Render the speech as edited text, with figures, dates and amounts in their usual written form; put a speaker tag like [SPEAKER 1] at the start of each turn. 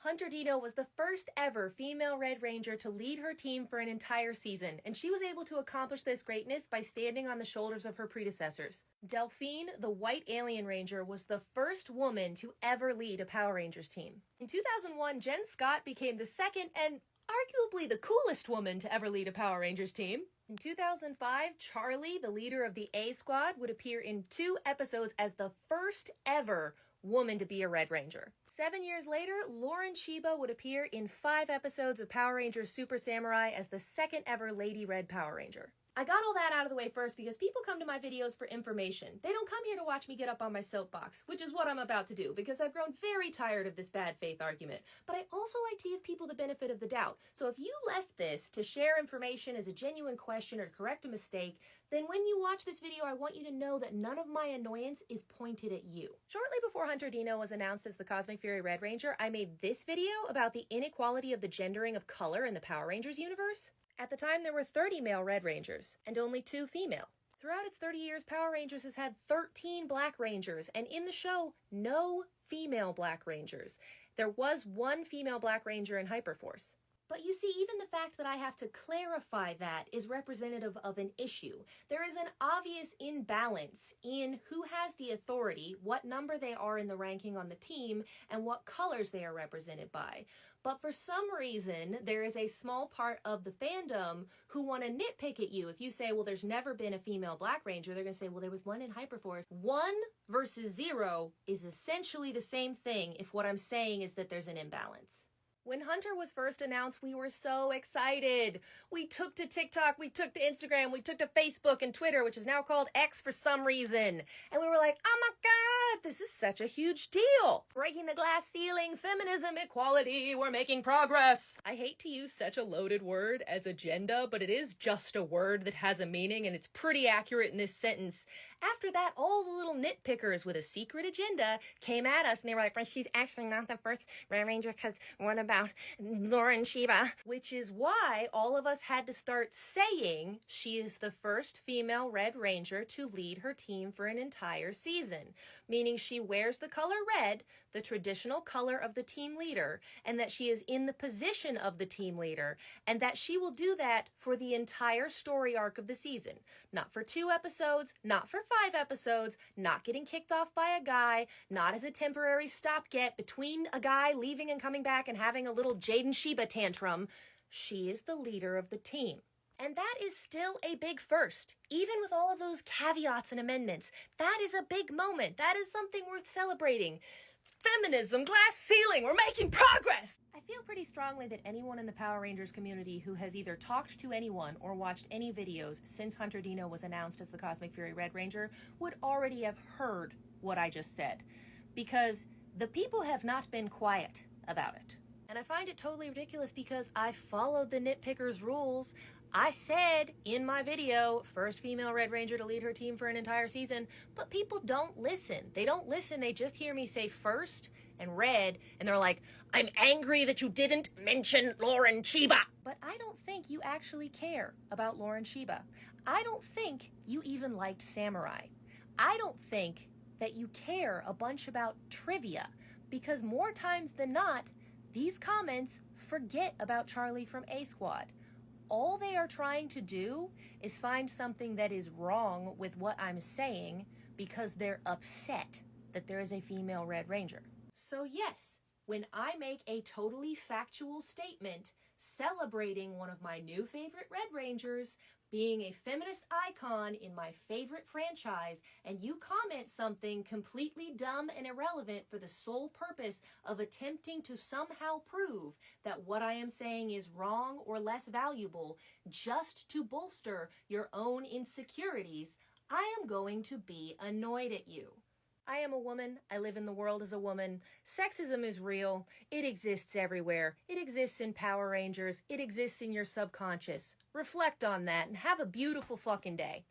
[SPEAKER 1] Hunter Dino was the first ever female Red Ranger to lead her team for an entire season, and she was able to accomplish this greatness by standing on the shoulders of her predecessors. Delphine, the White Alien Ranger, was the first woman to ever lead a Power Rangers team. In 2001, Jen Scott became the second and arguably the coolest woman to ever lead a Power Rangers team. In 2005, Charlie, the leader of the A Squad, would appear in 2 episodes as the first ever woman to be a Red Ranger. 7 years later, Lauren Chiba would appear in 5 episodes of Power Rangers Super Samurai as the second ever Lady Red Power Ranger. I got all that out of the way first because people come to my videos for information. They don't come here to watch me get up on my soapbox, which is what I'm about to do because I've grown very tired of this bad faith argument. But I also like to give people the benefit of the doubt. So if you left this to share information as a genuine question or to correct a mistake, then when you watch this video, I want you to know that none of my annoyance is pointed at you. Shortly before Hunter Dino was announced as the Cosmic Fury Red Ranger, I made this video about the inequality of the gendering of color in the Power Rangers universe. At the time, there were 30 male Red Rangers and only 2 female. Throughout its 30 years, Power Rangers has had 13 Black Rangers, and in the show, no female Black Rangers. There was 1 female Black Ranger in Hyperforce. But you see, even the fact that I have to clarify that is representative of an issue. There is an obvious imbalance in who has the authority, what number they are in the ranking on the team, and what colors they are represented by. But for some reason, there is a small part of the fandom who want to nitpick at you. If you say, well, there's never been a female Black Ranger, they're going to say, well, there was 1 in Hyperforce. 1 versus 0 is essentially the same thing if what I'm saying is that there's an imbalance. When Hunter was first announced, we were so excited. We took to TikTok, we took to Instagram, we took to Facebook and Twitter, which is now called X for some reason. And we were like, oh my God, this is such a huge deal. Breaking the glass ceiling, feminism, equality, we're making progress. I hate to use such a loaded word as agenda, but it is just a word that has a meaning, and it's pretty accurate in this sentence. After that, all the little nitpickers with a secret agenda came at us, and they were like, she's actually not the first Red Ranger, because what about Lauren Chiba? Which is why all of us had to start saying she is the first female Red Ranger to lead her team for an entire season, meaning she wears the color red, the traditional color of the team leader, and that she is in the position of the team leader, and that she will do that for the entire story arc of the season. Not for 2 episodes, not for 5 episodes, not getting kicked off by a guy, not as a temporary stopgap between a guy leaving and coming back and having a little Jaden Sheba tantrum. She is the leader of the team. And that is still a big first. Even with all of those caveats and amendments, that is a big moment. That is something worth celebrating. Feminism, glass ceiling, we're making progress! I feel pretty strongly that anyone in the Power Rangers community who has either talked to anyone or watched any videos since Hunter Dino was announced as the Cosmic Fury Red Ranger would already have heard what I just said. Because the people have not been quiet about it. And I find it totally ridiculous because I followed the nitpickers' rules. I said in my video, first female Red Ranger to lead her team for an entire season, but people don't listen. They don't listen, they just hear me say first and red, and they're like, I'm angry that you didn't mention Lauren Chiba. But I don't think you actually care about Lauren Chiba. I don't think you even liked Samurai. I don't think that you care a bunch about trivia, because more times than not, these comments forget about Charlie from A Squad. All they are trying to do is find something that is wrong with what I'm saying because they're upset that there is a female Red Ranger. So yes, when I make a totally factual statement celebrating one of my new favorite Red Rangers being a feminist icon in my favorite franchise, and you comment something completely dumb and irrelevant for the sole purpose of attempting to somehow prove that what I am saying is wrong or less valuable just to bolster your own insecurities, I am going to be annoyed at you. I am a woman. I live in the world as a woman. Sexism is real. It exists everywhere. It exists in Power Rangers. It exists in your subconscious. Reflect on that and have a beautiful fucking day.